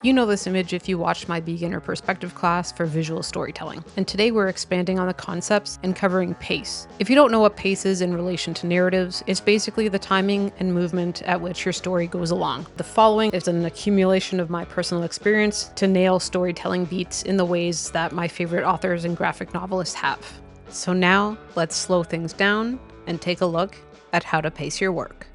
You know this image if you watched my beginner perspective class for visual storytelling, and today we're expanding on the concepts and covering pace. If you don't know what pace is in relation to narratives, it's basically the timing and movement at which your story goes along. The following is an accumulation of my personal experience to nail storytelling beats in the ways that my favorite authors and graphic novelists have. So now, let's slow things down and take a look at how to pace your work.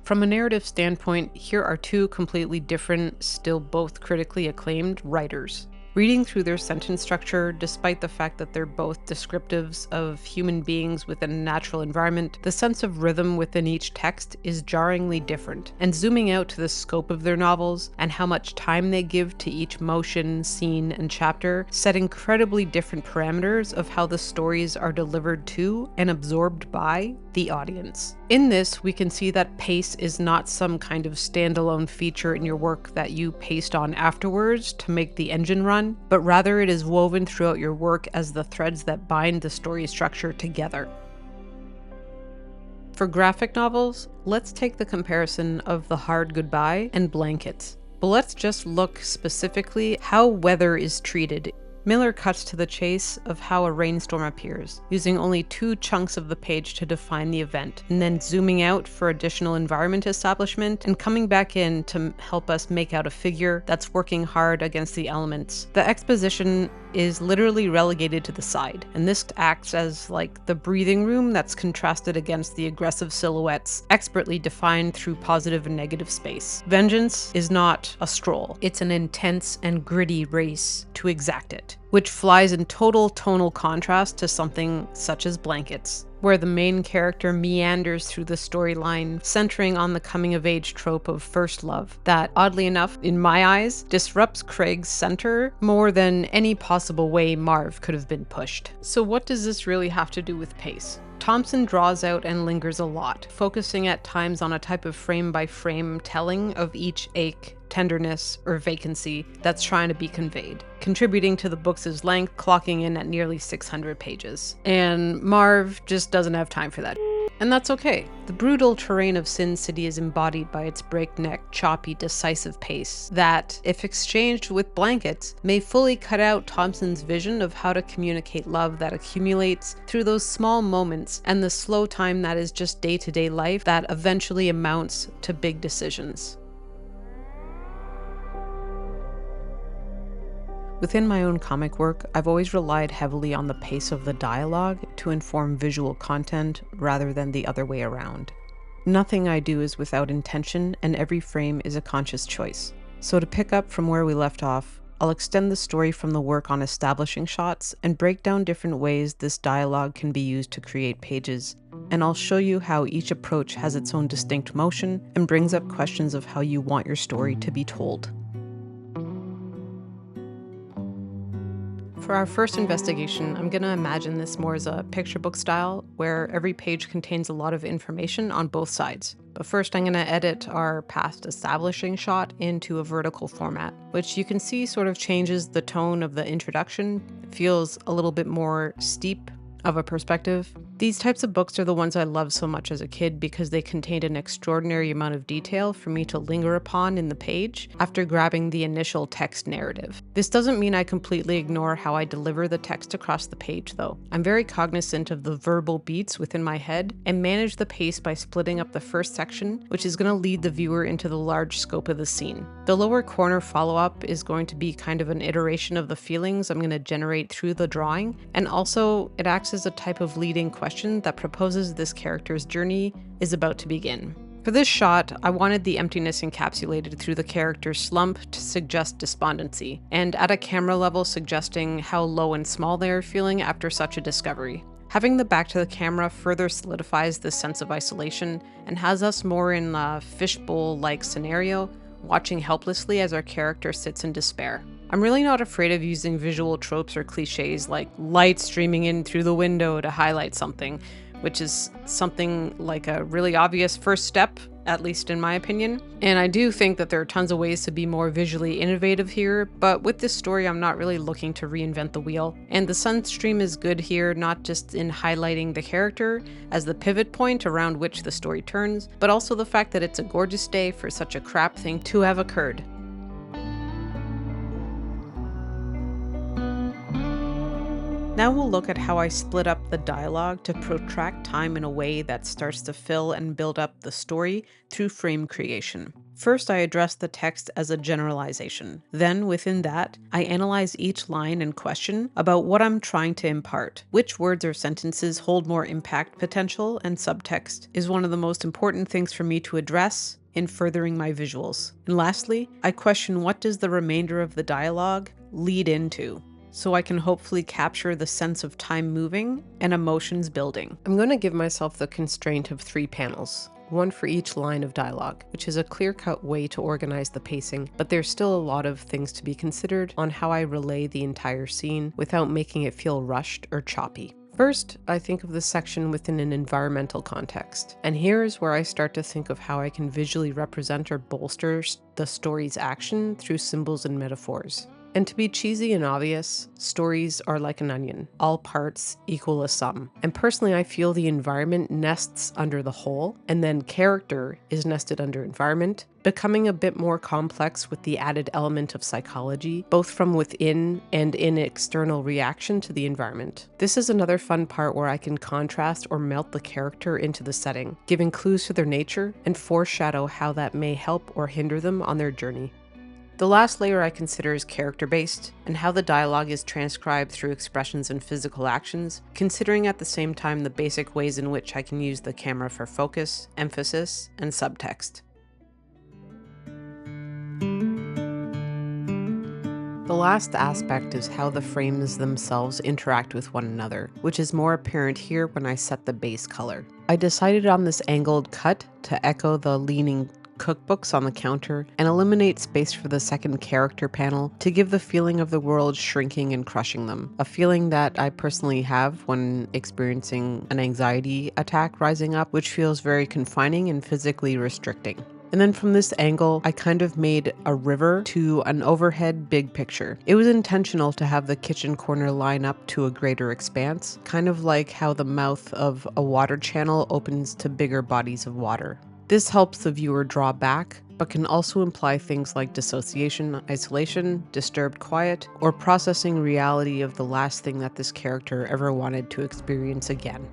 From a narrative standpoint, here are two completely different, still both critically acclaimed writers. Reading through their sentence structure, despite the fact that they're both descriptives of human beings within a natural environment, the sense of rhythm within each text is jarringly different. And zooming out to the scope of their novels and how much time they give to each motion, scene, and chapter set incredibly different parameters of how the stories are delivered to and absorbed by the audience. In this, we can see that pace is not some kind of standalone feature in your work that you paste on afterwards to make the engine run, but rather it is woven throughout your work as the threads that bind the story structure together. For graphic novels, let's take the comparison of The Hard Goodbye and Blankets. But let's just look specifically how weather is treated. Miller cuts to the chase of how a rainstorm appears, using only two chunks of the page to define the event, and then zooming out for additional environment establishment and coming back in to help us make out a figure that's working hard against the elements. The exposition is literally relegated to the side, and this acts as like the breathing room that's contrasted against the aggressive silhouettes expertly defined through positive and negative space. Vengeance is not a stroll, it's an intense and gritty race to exact it, which flies in total tonal contrast to something such as Blankets, where the main character meanders through the storyline, centering on the coming-of-age trope of first love that, oddly enough, in my eyes, disrupts Craig's center more than any possible way Marv could have been pushed. So what does this really have to do with pace? Thompson draws out and lingers a lot, focusing at times on a type of frame-by-frame telling of each ache, tenderness, or vacancy that's trying to be conveyed, contributing to the book's length, clocking in at nearly 600 pages. And Marv just doesn't have time for that. And that's okay. The brutal terrain of Sin City is embodied by its breakneck, choppy, decisive pace that, if exchanged with Blankets, may fully cut out Thompson's vision of how to communicate love that accumulates through those small moments and the slow time that is just day-to-day life that eventually amounts to big decisions. Within my own comic work, I've always relied heavily on the pace of the dialogue to inform visual content rather than the other way around. Nothing I do is without intention, and every frame is a conscious choice. So to pick up from where we left off, I'll extend the story from the work on establishing shots and break down different ways this dialogue can be used to create pages, and I'll show you how each approach has its own distinct motion and brings up questions of how you want your story to be told. For our first investigation, I'm going to imagine this more as a picture book style, where every page contains a lot of information on both sides. But first I'm going to edit our past establishing shot into a vertical format, which you can see sort of changes the tone of the introduction. It feels a little bit more steep of a perspective. These types of books are the ones I loved so much as a kid because they contained an extraordinary amount of detail for me to linger upon in the page after grabbing the initial text narrative. This doesn't mean I completely ignore how I deliver the text across the page though. I'm very cognizant of the verbal beats within my head and manage the pace by splitting up the first section, which is going to lead the viewer into the large scope of the scene. The lower corner follow-up is going to be kind of an iteration of the feelings I'm going to generate through the drawing, and also it acts as a type of leading question that proposes this character's journey is about to begin. For this shot, I wanted the emptiness encapsulated through the character's slump to suggest despondency, and at a camera level suggesting how low and small they are feeling after such a discovery. Having the back to the camera further solidifies this sense of isolation and has us more in a fishbowl-like scenario, watching helplessly as our character sits in despair. I'm really not afraid of using visual tropes or cliches like light streaming in through the window to highlight something, which is something like a really obvious first step, at least in my opinion. And I do think that there are tons of ways to be more visually innovative here, but with this story I'm not really looking to reinvent the wheel. And the sunstream is good here, not just in highlighting the character as the pivot point around which the story turns, but also the fact that it's a gorgeous day for such a crap thing to have occurred. Now we'll look at how I split up the dialogue to protract time in a way that starts to fill and build up the story through frame creation. First, I address the text as a generalization. Then, within that, I analyze each line and question about what I'm trying to impart. Which words or sentences hold more impact potential, and subtext is one of the most important things for me to address in furthering my visuals. And lastly, I question what does the remainder of the dialogue lead into, so I can hopefully capture the sense of time moving and emotions building. I'm going to give myself the constraint of 3 panels, one for each line of dialogue, which is a clear-cut way to organize the pacing, but there's still a lot of things to be considered on how I relay the entire scene without making it feel rushed or choppy. First, I think of the section within an environmental context, and here's where I start to think of how I can visually represent or bolster the story's action through symbols and metaphors. And to be cheesy and obvious, stories are like an onion. All parts equal a sum. And personally, I feel the environment nests under the whole, and then character is nested under environment, becoming a bit more complex with the added element of psychology, both from within and in external reaction to the environment. This is another fun part where I can contrast or melt the character into the setting, giving clues to their nature and foreshadow how that may help or hinder them on their journey. The last layer I consider is character-based, and how the dialogue is transcribed through expressions and physical actions, considering at the same time the basic ways in which I can use the camera for focus, emphasis, and subtext. The last aspect is how the frames themselves interact with one another, which is more apparent here when I set the base color. I decided on this angled cut to echo the leaning cookbooks on the counter and eliminate space for the second character panel to give the feeling of the world shrinking and crushing them, a feeling that I personally have when experiencing an anxiety attack rising up, which feels very confining and physically restricting. And then from this angle, I kind of made a river to an overhead big picture. It was intentional to have the kitchen corner line up to a greater expanse, kind of like how the mouth of a water channel opens to bigger bodies of water. This helps the viewer draw back, but can also imply things like dissociation, isolation, disturbed quiet, or processing reality of the last thing that this character ever wanted to experience again.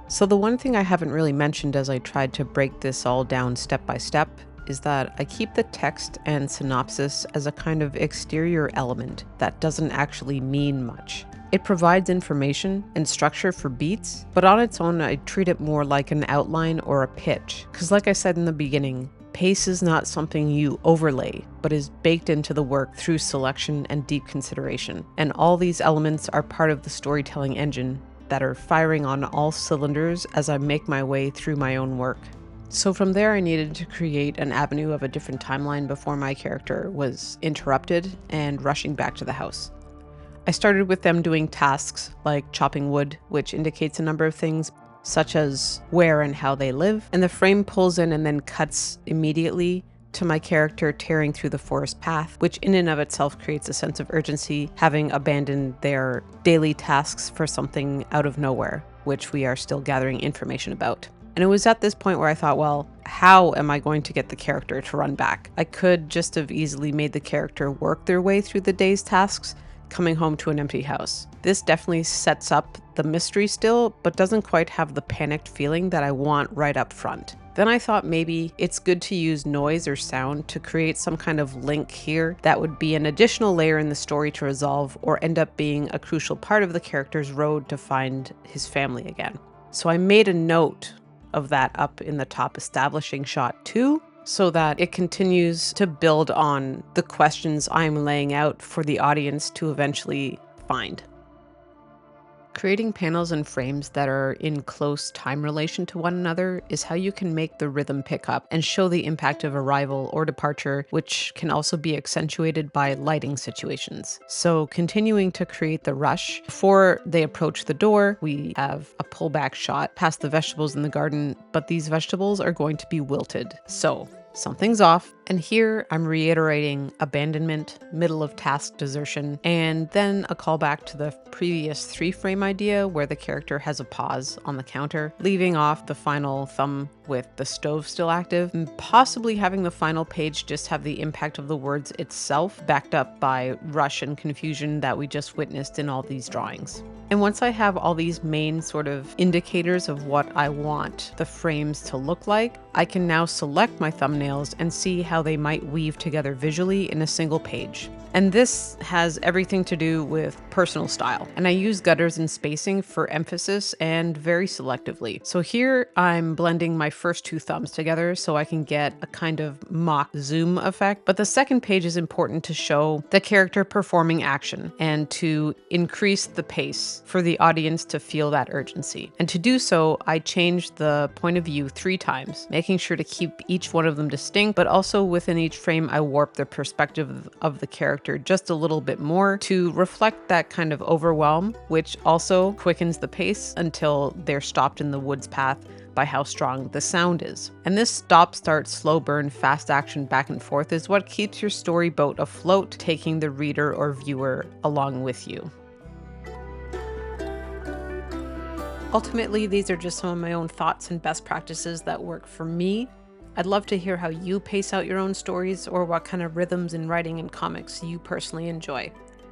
So the one thing I haven't really mentioned as I tried to break this all down step by step is that I keep the text and synopsis as a kind of exterior element that doesn't actually mean much. It provides information and structure for beats, but on its own I treat it more like an outline or a pitch. Because like I said in the beginning, pace is not something you overlay, but is baked into the work through selection and deep consideration. And all these elements are part of the storytelling engine that are firing on all cylinders as I make my way through my own work. So from there, I needed to create an avenue of a different timeline before my character was interrupted and rushing back to the house. I started with them doing tasks like chopping wood, which indicates a number of things, such as where and how they live, and the frame pulls in and then cuts immediately to my character tearing through the forest path, which in and of itself creates a sense of urgency, having abandoned their daily tasks for something out of nowhere, which we are still gathering information about. And it was at this point where I thought, well, how am I going to get the character to run back? I could just have easily made the character work their way through the day's tasks, coming home to an empty house. This definitely sets up the mystery still, but doesn't quite have the panicked feeling that I want right up front. Then I thought maybe it's good to use noise or sound to create some kind of link here that would be an additional layer in the story to resolve or end up being a crucial part of the character's road to find his family again. So I made a note of that up in the top establishing shot too, so that it continues to build on the questions I'm laying out for the audience to eventually find. Creating panels and frames that are in close time relation to one another is how you can make the rhythm pick up and show the impact of arrival or departure, which can also be accentuated by lighting situations. So continuing to create the rush before they approach the door, we have a pullback shot past the vegetables in the garden, but these vegetables are going to be wilted. So something's off. And here I'm reiterating abandonment, middle of task desertion, and then a callback to the previous 3-frame idea where the character has a pause on the counter, leaving off the final thumb with the stove still active, and possibly having the final page just have the impact of the words itself, backed up by rush and confusion that we just witnessed in all these drawings. And once I have all these main sort of indicators of what I want the frames to look like, I can now select my thumbnails and see how they might weave together visually in a single page. And this has everything to do with personal style. And I use gutters and spacing for emphasis and very selectively. So here I'm blending my first 2 thumbs together so I can get a kind of mock zoom effect. But the second page is important to show the character performing action and to increase the pace for the audience to feel that urgency. And to do so, I changed the point of view 3 times, making sure to keep each one of them distinct, but also within each frame I warp the perspective of the character just a little bit more to reflect that kind of overwhelm, which also quickens the pace until they're stopped in the woods path by how strong the sound is. And this stop, start, slow burn, fast action back and forth is what keeps your story boat afloat, taking the reader or viewer along with you. Ultimately, these are just some of my own thoughts and best practices that work for me. I'd love to hear how you pace out your own stories or what kind of rhythms in writing and comics you personally enjoy.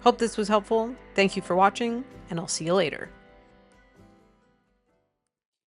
Hope this was helpful. Thank you for watching, and I'll see you later.